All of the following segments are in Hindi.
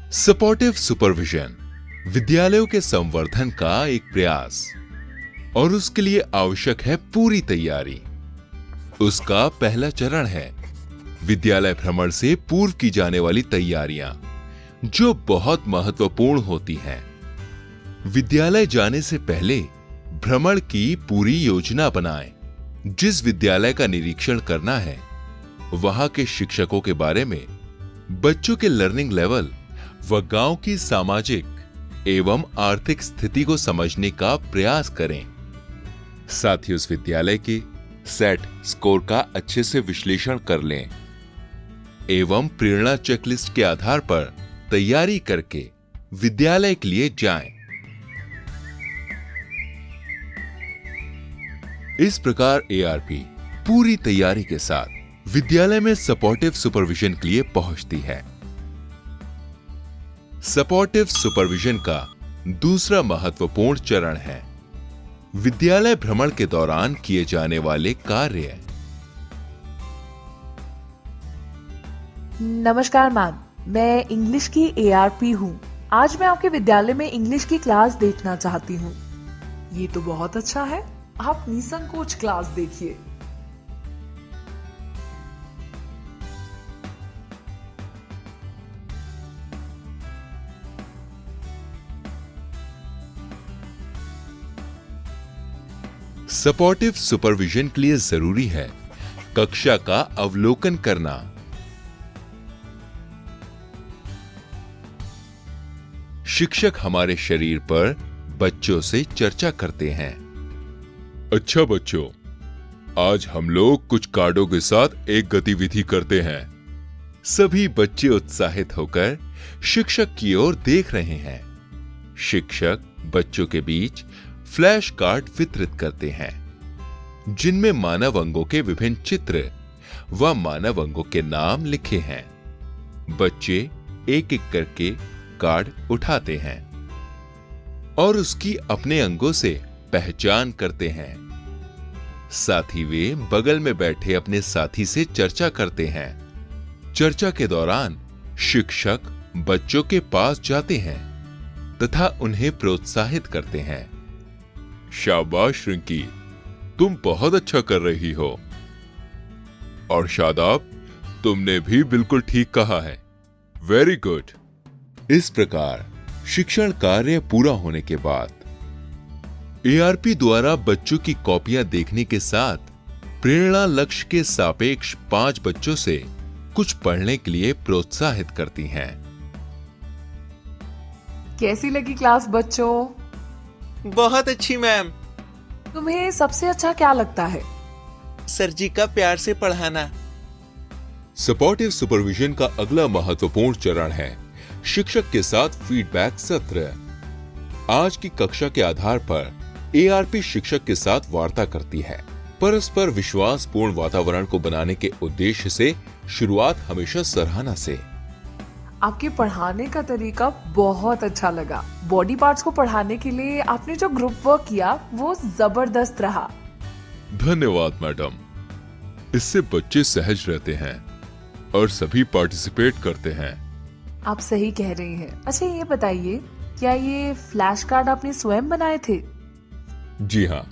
सपोर्टिव सुपरविजन विद्यालयों के संवर्धन का एक प्रयास और उसके लिए आवश्यक है पूरी तैयारी। उसका पहला चरण है विद्यालय भ्रमण से पूर्व की जाने वाली तैयारियां, जो बहुत महत्वपूर्ण होती हैं। विद्यालय जाने से पहले भ्रमण की पूरी योजना बनाएं। जिस विद्यालय का निरीक्षण करना है, वहां के शिक्षकों के बारे में, बच्चों के लर्निंग लेवल व गांव की सामाजिक एवं आर्थिक स्थिति को समझने का प्रयास करें। साथ ही उस विद्यालय के सेट स्कोर का अच्छे से विश्लेषण कर लें एवं प्रेरणा चेकलिस्ट के आधार पर तैयारी करके विद्यालय के लिए जाएं। इस प्रकार एआरपी पूरी तैयारी के साथ विद्यालय में सपोर्टिव सुपरविजन के लिए पहुंचती है। सपोर्टिव सुपरविजन का दूसरा महत्वपूर्ण चरण है विद्यालय भ्रमण के दौरान किए जाने वाले कार्य। नमस्कार मैम, मैं इंग्लिश की एआरपी हूँ। आज मैं आपके विद्यालय में इंग्लिश की क्लास देखना चाहती हूँ। ये तो बहुत अच्छा है, आप निसंकोच क्लास देखिए। सपोर्टिव सुपरविजन के लिए जरूरी है कक्षा का अवलोकन करना। शिक्षक हमारे शरीर पर बच्चों से चर्चा करते हैं। अच्छा बच्चों, आज हम लोग कुछ कार्डों के साथ एक गतिविधि करते हैं। सभी बच्चे उत्साहित होकर शिक्षक की ओर देख रहे हैं। शिक्षक बच्चों के बीच फ्लैश कार्ड वितरित करते हैं, जिनमें मानव अंगों के विभिन्न चित्र व मानव अंगों के नाम लिखे हैं। बच्चे एक एक करके कार्ड उठाते हैं और उसकी अपने अंगों से पहचान करते हैं। साथ ही वे बगल में बैठे अपने साथी से चर्चा करते हैं। चर्चा के दौरान शिक्षक बच्चों के पास जाते हैं तथा उन्हें प्रोत्साहित करते हैं। शाबाश रिंकी, तुम बहुत अच्छा कर रही हो। और शादाब, तुमने भी बिल्कुल ठीक कहा है। Very good. इस प्रकार शिक्षण कार्य पूरा होने के बाद एआरपी द्वारा बच्चों की कॉपियां देखने के साथ प्रेरणा लक्ष्य के सापेक्ष 5 बच्चों से कुछ पढ़ने के लिए प्रोत्साहित करती हैं। कैसी लगी क्लास बच्चों? बहुत अच्छी मैम। तुम्हें सबसे अच्छा क्या लगता है? सर जी का प्यार से पढ़ाना। सपोर्टिव सुपरविजन का अगला महत्वपूर्ण चरण है शिक्षक के साथ फीडबैक सत्र। आज की कक्षा के आधार पर एआरपी शिक्षक के साथ वार्ता करती है। परस्पर विश्वासपूर्ण वातावरण को बनाने के उद्देश्य से शुरुआत हमेशा सराहना से। आपके पढ़ाने का तरीका बहुत अच्छा लगा। बॉडी पार्ट्स को पढ़ाने के लिए आपने जो ग्रुप वर्क किया वो जबरदस्त रहा। धन्यवाद मैडम। इससे बच्चे सहज रहते हैं और सभी पार्टिसिपेट करते हैं। आप सही कह रही हैं। अच्छा ये बताइए, क्या ये फ्लैश कार्ड आपने स्वयं बनाए थे? जी हाँ,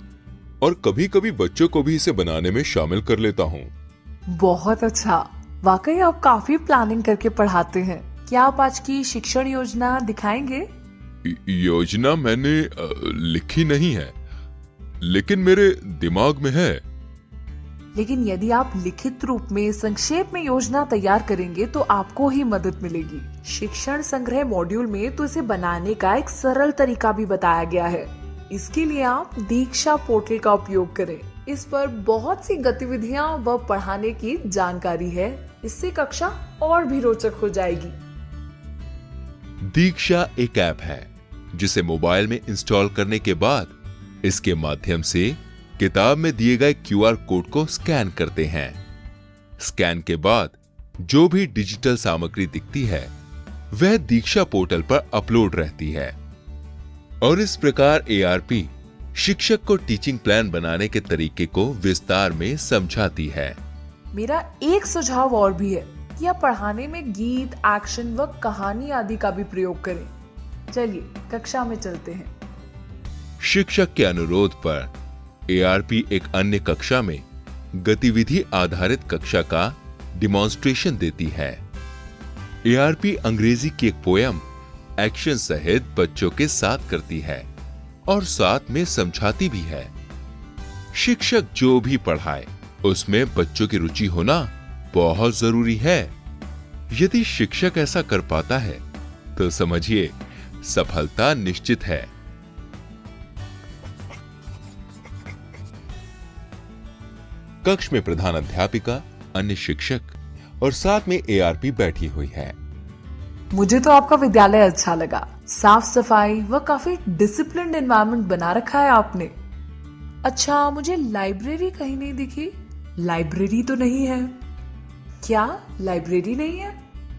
और कभी कभी बच्चों को भी इसे बनाने में शामिल कर लेता हूँ। बहुत अच्छा, वाकई आप काफी प्लानिंग करके पढ़ाते हैं। क्या आप आज की शिक्षण योजना दिखाएंगे? योजना मैंने लिखी नहीं है, लेकिन मेरे दिमाग में है। लेकिन यदि आप लिखित रूप में संक्षेप में योजना तैयार करेंगे तो आपको ही मदद मिलेगी। शिक्षण संग्रह मॉड्यूल में तो इसे बनाने का एक सरल तरीका भी बताया गया है। इसके लिए आप दीक्षा पोर्टल का उपयोग करें। इस पर बहुत सी गतिविधियां व पढ़ाने की जानकारी है। इससे कक्षा और भी रोचक हो जाएगी। दीक्षा एक ऐप है जिसे मोबाइल में इंस्टॉल करने के बाद इसके माध्यम से किताब में दिए गए क्यूआर कोड को स्कैन करते हैं। स्कैन के बाद जो भी डिजिटल सामग्री दिखती है वह दीक्षा पोर्टल पर अपलोड रहती है और इस प्रकार एआरपी शिक्षक को टीचिंग प्लान बनाने के तरीके को विस्तार में समझाती है। मेरा एक सुझाव और भी है। या पढ़ाने में गीत, एक्शन व कहानी आदि का भी प्रयोग करें। चलिए कक्षा में चलते हैं। शिक्षक के अनुरोध पर एआरपी एक अन्य कक्षा में गतिविधि आधारित कक्षा का डिमॉन्स्ट्रेशन देती है। एआरपी अंग्रेजी की एक पोयम एक्शन सहित बच्चों के साथ करती है और साथ में समझाती भी है। शिक्षक जो भी पढ़ाए उसमें बच्चों की रुचि होना बहुत जरूरी है। यदि शिक्षक ऐसा कर पाता है तो समझिए सफलता निश्चित है। कक्ष में प्रधान अध्यापिका, अन्य शिक्षक और साथ में एआरपी बैठी हुई है। मुझे तो आपका विद्यालय अच्छा लगा। साफ सफाई व काफी डिसिप्लिन्ड एनवायरनमेंट बना रखा है आपने। अच्छा, मुझे लाइब्रेरी कहीं नहीं दिखी। लाइब्रेरी तो नहीं है। क्या लाइब्रेरी नहीं है?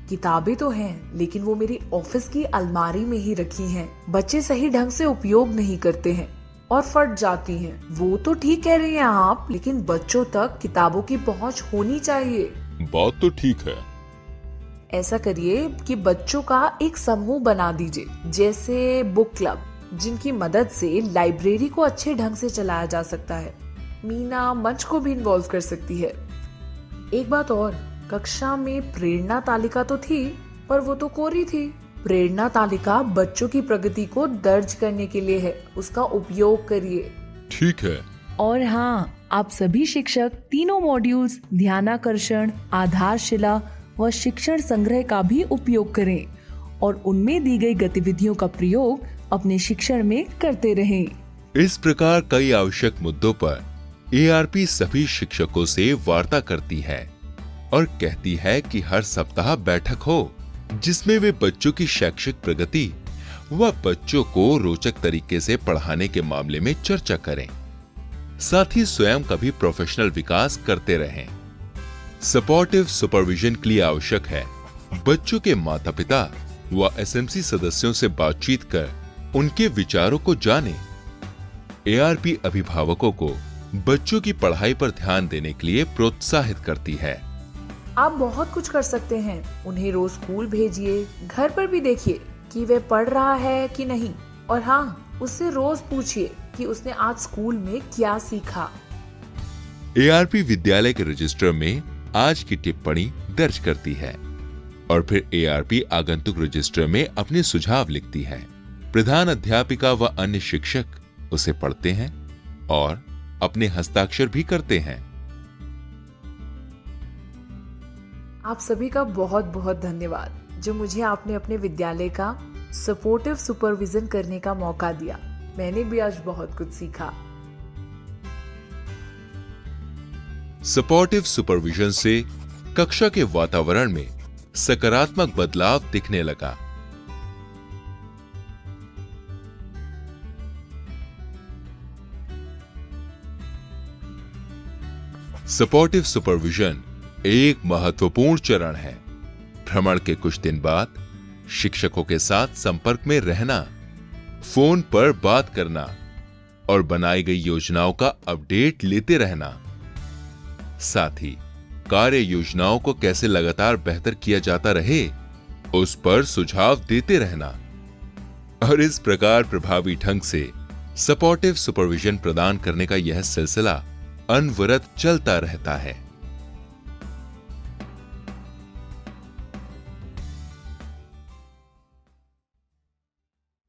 किताबें तो हैं, लेकिन वो मेरी ऑफिस की अलमारी में ही रखी हैं। बच्चे सही ढंग से उपयोग नहीं करते हैं और फट जाती हैं। वो तो ठीक कह रही हैं आप, लेकिन बच्चों तक किताबों की पहुंच होनी चाहिए। बात तो ठीक है। ऐसा करिए कि बच्चों का एक समूह बना दीजिए, जैसे बुक क्लब, जिनकी मदद से लाइब्रेरी को अच्छे ढंग से चलाया जा सकता है। मीना मंच को भी इन्वॉल्व कर सकती है। एक बात और, कक्षा में प्रेरणा तालिका तो थी, पर वो तो कोरी थी। प्रेरणा तालिका बच्चों की प्रगति को दर्ज करने के लिए है, उसका उपयोग करिए। ठीक है। और हाँ, आप सभी शिक्षक तीनों मॉड्यूल्स ध्यानाकर्षण, आधारशिला व शिक्षण संग्रह का भी उपयोग करें और उनमें दी गई गतिविधियों का प्रयोग अपने शिक्षण में करते रहें। इस प्रकार कई आवश्यक मुद्दों पर एआरपी सभी शिक्षकों से वार्ता करती है और कहती है कि हर सप्ताह बैठक हो जिसमें वे बच्चों की शैक्षिक प्रगति व बच्चों को रोचक तरीके से पढ़ाने के मामले में चर्चा करें। साथ ही स्वयं का भी प्रोफेशनल विकास करते रहें। सपोर्टिव सुपरविजन के लिए आवश्यक है बच्चों के माता पिता व एसएमसी सदस्यों से बातचीत कर उनके विचारों को जाने। एआरपी अभिभावकों को बच्चों की पढ़ाई पर ध्यान देने के लिए प्रोत्साहित करती है। आप बहुत कुछ कर सकते हैं। उन्हें रोज स्कूल भेजिए, घर पर भी देखिए कि वे पढ़ रहा है कि नहीं, और हाँ, उससे रोज पूछिए कि उसने आज स्कूल में क्या सीखा। एआरपी विद्यालय के रजिस्टर में आज की टिप्पणी दर्ज करती है और फिर एआरपी आगंतुक रजिस्टर में अपने सुझाव लिखती है। प्रधान अध्यापिका व अन्य शिक्षक उसे पढ़ते हैं और अपने हस्ताक्षर भी करते हैं। आप सभी का बहुत बहुत धन्यवाद जो मुझे आपने अपने विद्यालय का सपोर्टिव सुपरविजन करने का मौका दिया। मैंने भी आज बहुत कुछ सीखा। सपोर्टिव सुपरविजन से कक्षा के वातावरण में सकारात्मक बदलाव दिखने लगा। सपोर्टिव सुपरविजन एक महत्वपूर्ण चरण है। भ्रमण के कुछ दिन बाद शिक्षकों के साथ संपर्क में रहना, फोन पर बात करना और बनाई गई योजनाओं का अपडेट लेते रहना, साथ ही कार्य योजनाओं को कैसे लगातार बेहतर किया जाता रहे उस पर सुझाव देते रहना और इस प्रकार प्रभावी ढंग से सपोर्टिव सुपरविजन प्रदान करने का यह सिलसिला अनवरत चलता रहता है।